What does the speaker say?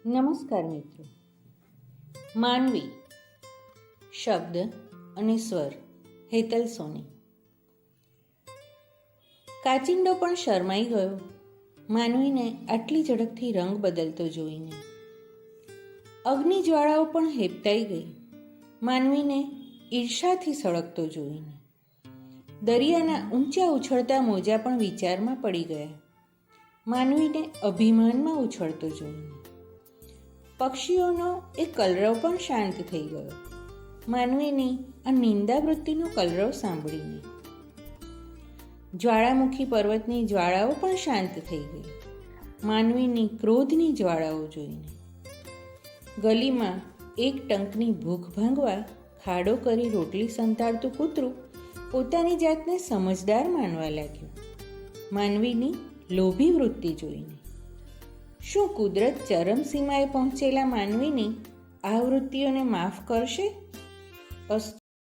નમસ્કાર મિત્રો. માનવી શબ્દ અને સ્વર હેતલ સોની. કાચિંડો પણ શરમાઈ ગયો માનવીને આટલી ઝડપથી રંગ બદલતો જોઈને. અગ્નિ જ્વાળાઓ પણ હેબતાઈ ગઈ માનવીને ઈર્ષાથી સળગતો જોઈને. દરિયાના ઊંચા ઉછળતા મોજા પણ વિચારમાં પડી ગયા માનવીને અભિમાનમાં ઉછળતો જોઈને. પક્ષીઓનો એ કલરવ પણ શાંત થઈ ગયો માનવીની આ નિંદાવૃત્તિનો કલરવ સાંભળીને. જ્વાળામુખી પર્વતની જ્વાળાઓ પણ શાંત થઈ ગઈ માનવીની ક્રોધની જ્વાળાઓ જોઈને. ગલીમાં એક ટંકની ભૂખ ભાંગવા ખાડો કરી રોટલી સંતાડતું કૂતરું પોતાની જાતને સમજદાર માનવા લાગ્યું માનવીની લોભી વૃત્તિ જોઈને. શું કુદરત ચરમસીમાએ પહોંચેલા માનવીની આ વૃત્તિઓને માફ કરશે? અસ્તુ.